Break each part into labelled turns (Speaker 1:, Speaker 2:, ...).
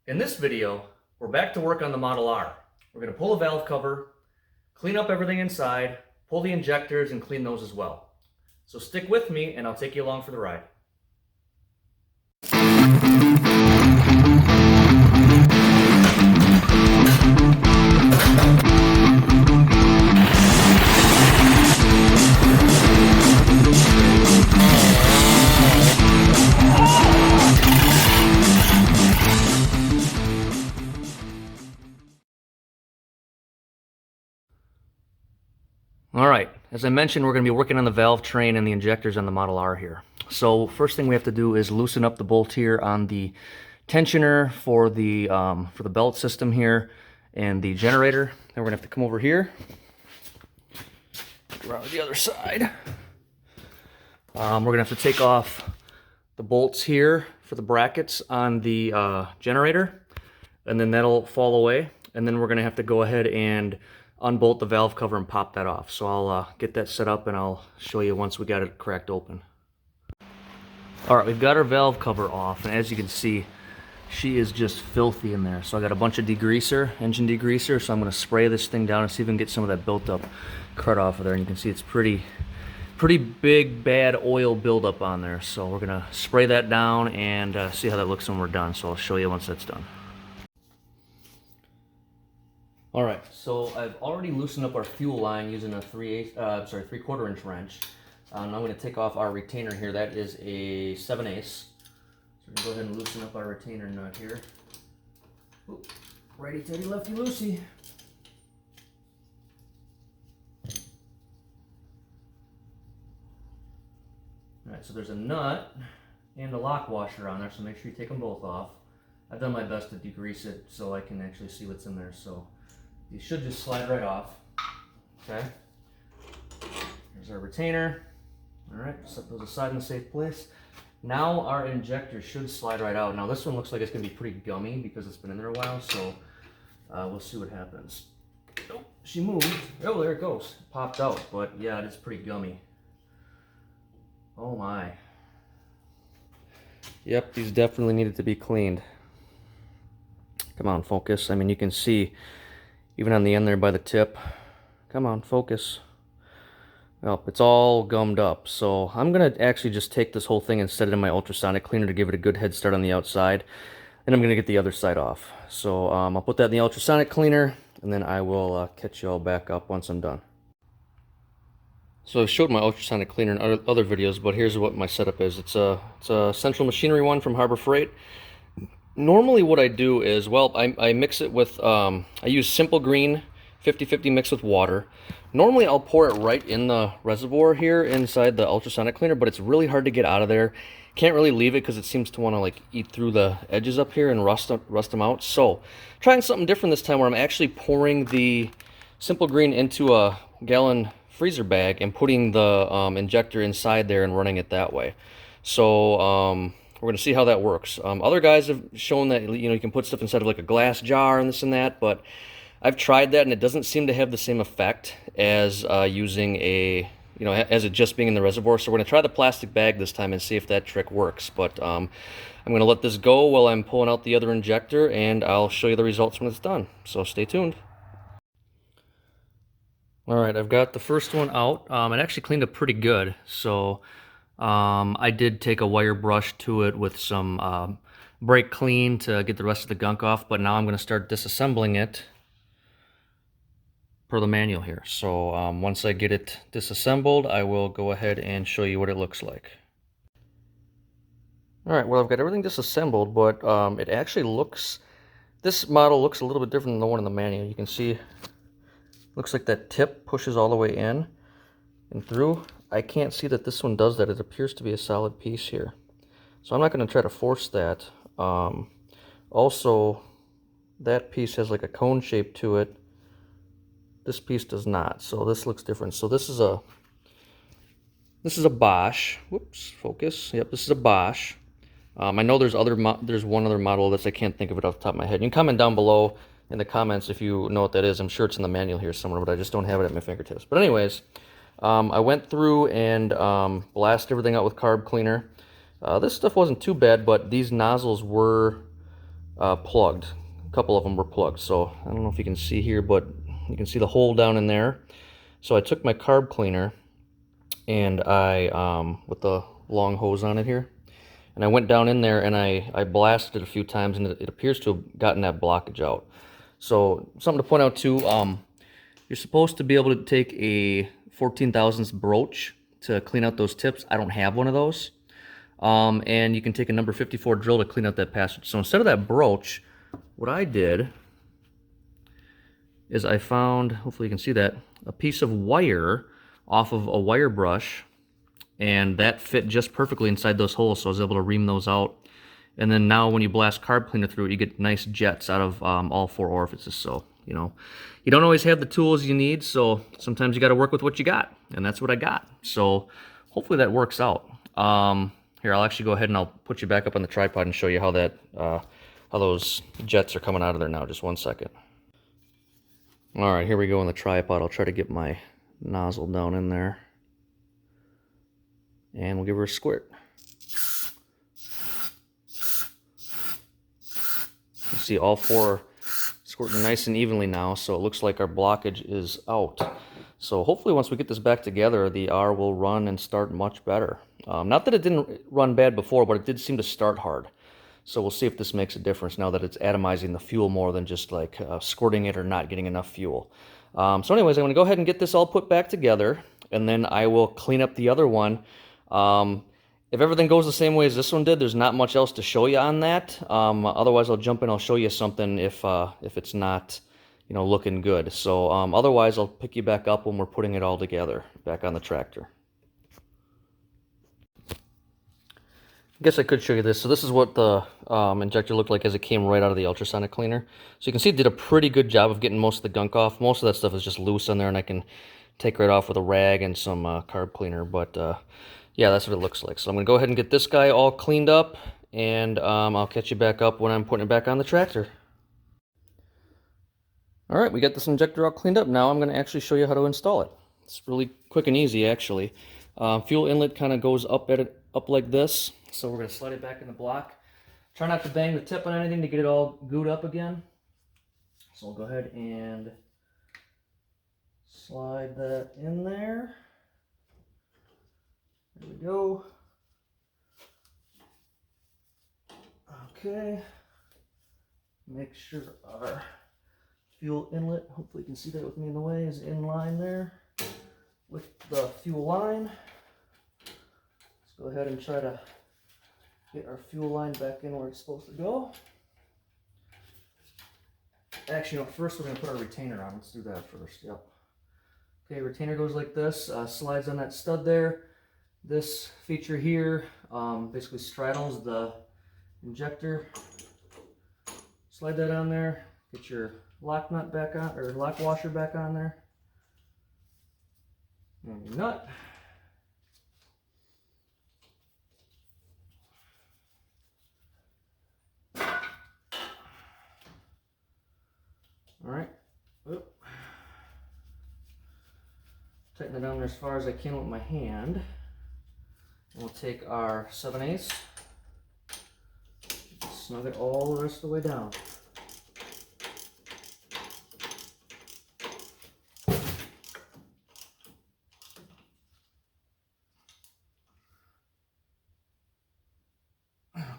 Speaker 1: In this video, we're back to work on the Model R. We're going to pull a valve cover, clean up everything inside, pull the injectors, and clean those as well. So stick with me and I'll take you along for the ride. All right, as I mentioned, we're going to be working on the valve train and the injectors on the Model R here. So first thing we have to do is loosen up the bolt here on the tensioner for the belt system here and the generator. Then we're going to have to come over here, around to the other side. We're going to have to take off the bolts here for the brackets on the generator, and then that'll fall away. And then we're going to have to go ahead and unbolt the valve cover and pop that off. So I'll get that set up and I'll show you once we got it cracked open. All right, we've got our valve cover off, and as you can see, she is just filthy in there. So I got a bunch of degreaser, engine degreaser, so I'm going to spray this thing down and see if we can get some of that built up crud off of there. And you can see it's pretty big bad oil buildup on there. So we're going to spray that down and see how that looks when we're done. So I'll show you once that's done. All right, so I've already loosened up our fuel line using a 3/4 inch wrench. Now I'm going to take off our retainer here. That is a 7/8. So we're going to go ahead and loosen up our retainer nut here. Oop. Righty tighty, lefty loosey. All right, so there's a nut and a lock washer on there, so make sure you take them both off. I've done my best to degrease it so I can actually see what's in there. So these should just slide right off. Okay. There's our retainer. All right, set those aside in a safe place. Now our injector should slide right out. Now this one looks like it's gonna be pretty gummy because it's been in there a while, so we'll see what happens. Oh, she moved. Oh, there it goes. It popped out, but yeah, it is pretty gummy. Oh my. Yep, these definitely needed to be cleaned. Come on, focus. I mean, you can see even on the end there by the tip. Come on, focus. Well, it's all gummed up. So I'm going to actually just take this whole thing and set it in my ultrasonic cleaner to give it a good head start on the outside. Then I'm going to get the other side off. So I'll put that in the ultrasonic cleaner, and then I will catch you all back up once I'm done. So I've showed my ultrasonic cleaner in other videos, but here's what my setup is. It's a Central Machinery one from Harbor Freight. Normally what I do is, well, I mix it with, I use Simple Green 50/50 mixed with water. Normally I'll pour it right in the reservoir here inside the ultrasonic cleaner, but it's really hard to get out of there. Can't really leave it because it seems to want to like eat through the edges up here and rust them out. So trying something different this time where I'm actually pouring the Simple Green into a gallon freezer bag and putting the injector inside there and running it that way. So we're going to see how that works. Other guys have shown that you can put stuff inside of like a glass jar and this and that, but I've tried that and it doesn't seem to have the same effect as using a as it just being in the reservoir. So we're going to try the plastic bag this time and see if that trick works. But I'm going to let this go while I'm pulling out the other injector, and I'll show you the results when it's done. So stay tuned. All right, I've got the first one out. It actually cleaned up pretty good. So I did take a wire brush to it with some brake clean to get the rest of the gunk off, but now I'm going to start disassembling it per the manual here. So once I get it disassembled, I will go ahead and show you what it looks like. All right, well, I've got everything disassembled, but it actually looks, this model looks a little bit different than the one in the manual. You can see, looks like that tip pushes all the way in and through. I can't see that this one does that. It appears to be a solid piece here. So I'm not going to try to force that. Also, that piece has like a cone shape to it. This piece does not. So this looks different. So this is a Bosch. Whoops, focus. Yep, this is a Bosch. I know there's one other model that I can't think of it off the top of my head. You can comment down below in the comments if you know what that is. I'm sure it's in the manual here somewhere, but I just don't have it at my fingertips. But anyways, I went through and blasted everything out with carb cleaner. This stuff wasn't too bad, but these nozzles were plugged. A couple of them were plugged, so I don't know if you can see here, but you can see the hole down in there. So I took my carb cleaner and I, with the long hose on it here, and I went down in there and I blasted it a few times, and it appears to have gotten that blockage out. So something to point out too, you're supposed to be able to take a 14 thousandths broach to clean out those tips. I don't have one of those. And you can take a number 54 drill to clean out that passage. So instead of that broach, what I did is I found, hopefully you can see that, a piece of wire off of a wire brush, and that fit just perfectly inside those holes, so I was able to ream those out. And then now when you blast carb cleaner through it, you get nice jets out of all 4 orifices. So, you know, you don't always have the tools you need, so sometimes you got to work with what you got, and that's what I got. So hopefully that works out. Here, I'll actually go ahead and I'll put you back up on the tripod and show you how that, how those jets are coming out of there now. Just one second. All right, here we go on the tripod. I'll try to get my nozzle down in there, and we'll give her a squirt. You see all 4 squirting nice and evenly now, so it looks like our blockage is out. So hopefully once we get this back together, the R will run and start much better. Not that it didn't run bad before, but it did seem to start hard. So we'll see if this makes a difference now that it's atomizing the fuel more than just like squirting it or not getting enough fuel. So anyways, I'm going to go ahead and get this all put back together, and then I will clean up the other one. If everything goes the same way as this one did, there's not much else to show you on that. Otherwise, I'll jump in, I'll show you something if it's not, you know, looking good. So otherwise, I'll pick you back up when we're putting it all together, back on the tractor. I guess I could show you this. So this is what the injector looked like as it came right out of the ultrasonic cleaner. So you can see it did a pretty good job of getting most of the gunk off. Most of that stuff is just loose on there, and I can take right off with a rag and some carb cleaner. But yeah, that's what it looks like. So I'm going to go ahead and get this guy all cleaned up, and I'll catch you back up when I'm putting it back on the tractor. All right, we got this injector all cleaned up. Now I'm going to actually show you how to install it. It's really quick and easy, actually. Fuel inlet kind of goes up like this. So we're going to slide it back in the block. Try not to bang the tip on anything to get it all gooed up again. So I'll go ahead and slide that in there. There we go. Okay. Make sure our fuel inlet, hopefully you can see that with me in the way, is in line there with the fuel line. Let's go ahead and try to get our fuel line back in where it's supposed to go. Actually, no, first we're going to put our retainer on. Let's do that first. Yep. Okay, retainer goes like this, slides on that stud there. This feature here basically straddles the injector. Slide that on there. Get your lock nut back on, or lock washer back on there. And your nut. All right. Oop. Tighten it down there as far as I can with my hand. And we'll take our 7/8, snug it all the rest of the way down.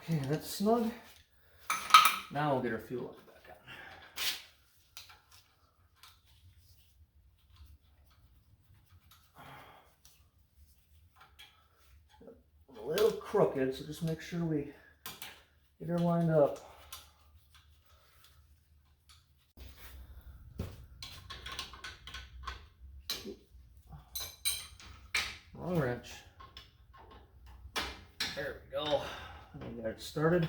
Speaker 1: Okay, that's snug. Now we'll get our fuel line back on. A little crooked, so just make sure we get her lined up. Wrong wrench. There we go. We got it started.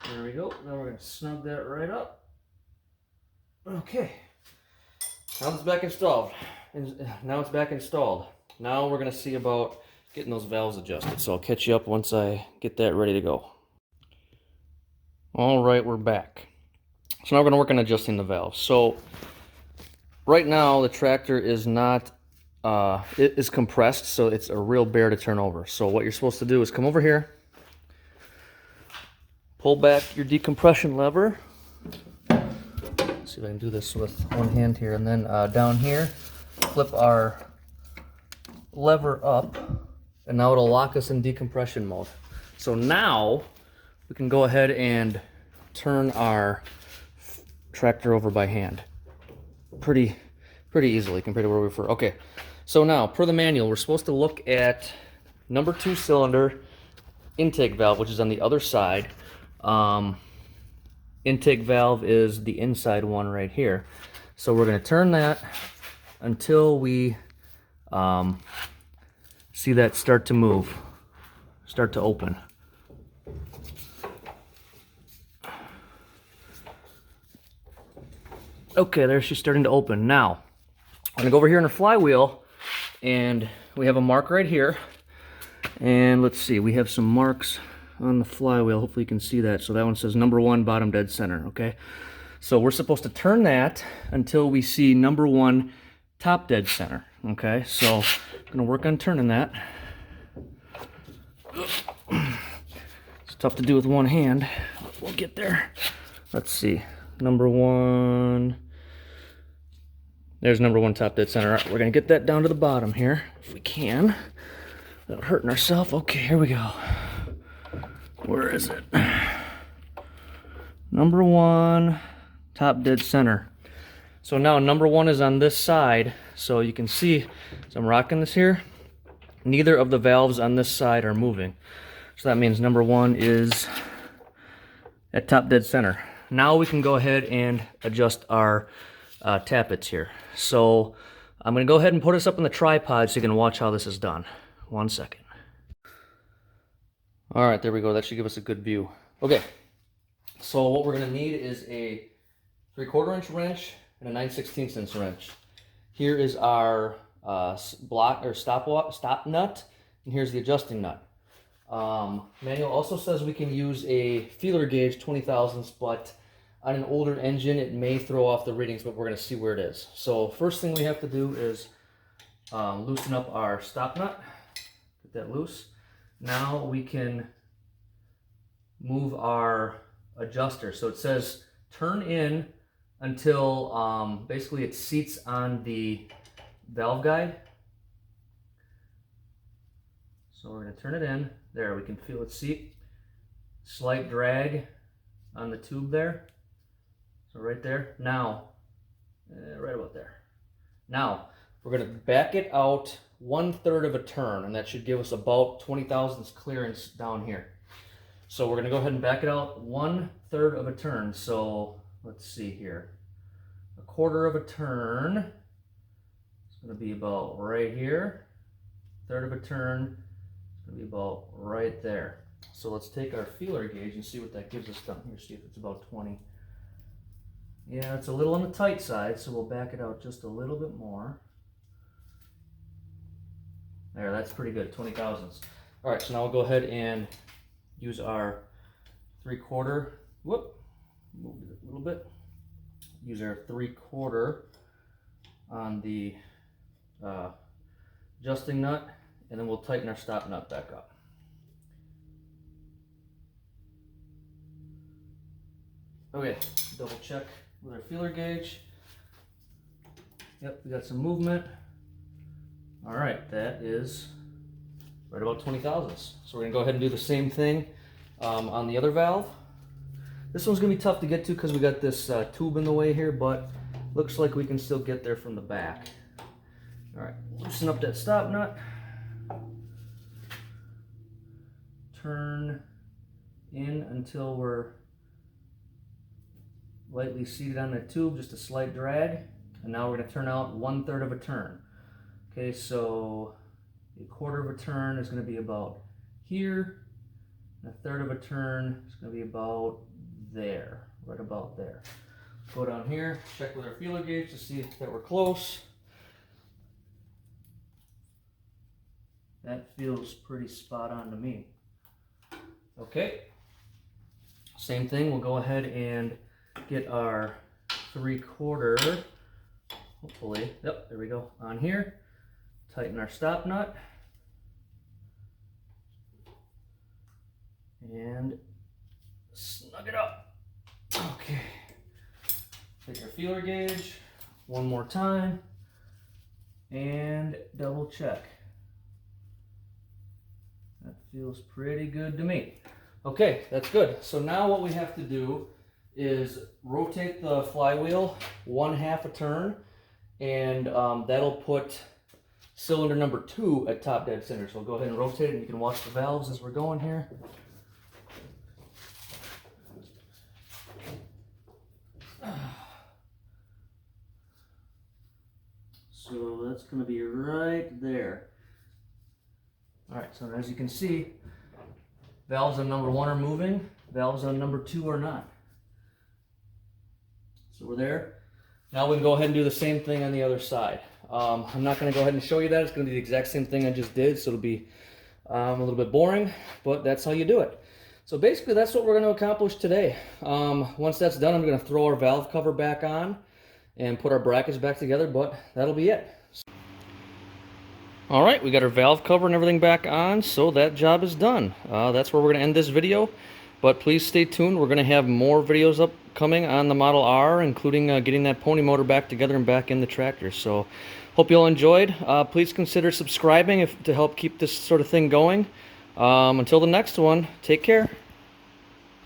Speaker 1: There we go. Now we're going to snug that right up. Okay. Now it's back installed. Now it's back installed. Now we're going to see about getting those valves adjusted. So I'll catch you up once I get that ready to go. All right, we're back. So now we're going to work on adjusting the valves. So right now the tractor is not, it is compressed, so it's a real bear to turn over. So what you're supposed to do is come over here, pull back your decompression lever. Let's see if I can do this with one hand here, and then down here, flip our lever up, and now it'll lock us in decompression mode. So now we can go ahead and turn our tractor over by hand pretty easily compared to where we were. Okay, so now per the manual, we're supposed to look at number 2 cylinder intake valve, which is on the other side. Intake valve is the inside one right here. So we're going to turn that until we see that start to move, start to open. Okay, there she's starting to open. Now, I'm gonna go over here in the flywheel, and we have a mark right here. And let's see, we have some marks on the flywheel. Hopefully you can see that. So that one says number 1, bottom dead center, okay? So we're supposed to turn that until we see number 1, top dead center, okay? So I'm gonna work on turning that. It's tough to do with one hand. We'll get there. Let's see, number 1. There's number 1, top dead center. All right, we're gonna get that down to the bottom here, if we can, without hurting ourselves. Okay, here we go. Where is it? Number 1, top dead center. So now number 1 is on this side, so you can see, as I'm rocking this here, neither of the valves on this side are moving. So that means number 1 is at top dead center. Now we can go ahead and adjust our tappets here. So I'm going to go ahead and put us up on the tripod so you can watch how this is done. 1 second. All right, there we go. That should give us a good view. Okay, so what we're going to need is a 3/4 inch wrench and a 9/16 inch wrench. Here is our block or stop nut, and here's the adjusting nut. Manual also says we can use a feeler gauge 20 thousandths, but on an older engine it may throw off the readings, but we're going to see where it is. So first thing we have to do is loosen up our stop nut. Get that loose. Now we can move our adjuster. So it says turn in until basically it seats on the valve guide. So we're going to turn it in. There, we can feel it seat. Slight drag on the tube there. So right there. Now, right about there. Now, we're going to back it out 1/3 of a turn, and that should give us about 20 thousandths clearance down here. So we're going to go ahead and back it out 1/3 of a turn. So let's see here. 1/4 of a turn. It's going to be about right here. 1/3 of a turn. It's going to be about right there. So let's take our feeler gauge and see what that gives us down here. See if it's about 20. Yeah, it's a little on the tight side, so we'll back it out just a little bit more. There, that's pretty good, 20 thousandths. All right, so now we'll go ahead and use our 3/4, move it a little bit. Use our 3/4 on the adjusting nut, and then we'll tighten our stop nut back up. Okay, double check with our feeler gauge. Yep, we got some movement. All right, that is right about 20 thousandths. So we're gonna go ahead and do the same thing on the other valve. This one's gonna be tough to get to because we got this tube in the way here, but looks like we can still get there from the back. All right, loosen up that stop nut. Turn in until we're lightly seated on that tube, just a slight drag. And now we're gonna turn out 1/3 of a turn. Okay, so 1/4 of a turn is going to be about here, and 1/3 of a turn is going to be about there, right about there. Go down here, check with our feeler gauge to see that we're close. That feels pretty spot on to me. Okay. Same thing, we'll go ahead and get our 3/4, hopefully, yep, there we go, on here. Tighten our stop nut. And snug it up. Okay. Take our feeler gauge one more time and double check. That feels pretty good to me. Okay, that's good. So now what we have to do is rotate the flywheel 1/2 a turn, and that'll put cylinder number 2 at top dead center. So we'll go ahead and rotate it, and you can watch the valves as we're going here. So that's going to be right there. Alright, so as you can see, valves on number 1 are moving, valves on number 2 are not. So we're there. Now we can go ahead and do the same thing on the other side. I'm not going to go ahead and show you that. It's going to be the exact same thing I just did, so it'll be a little bit boring, but that's how you do it. So basically that's what we're going to accomplish today. Once that's done, I'm going to throw our valve cover back on and put our brackets back together, but that'll be it. All right, we got our valve cover and everything back on, so that job is done. That's where we're going to end this video, but please stay tuned. We're going to have more videos upcoming on the Model R, including getting that pony motor back together and back in the tractor. So hope you all enjoyed. Please consider subscribing to help keep this sort of thing going. Until the next one, take care.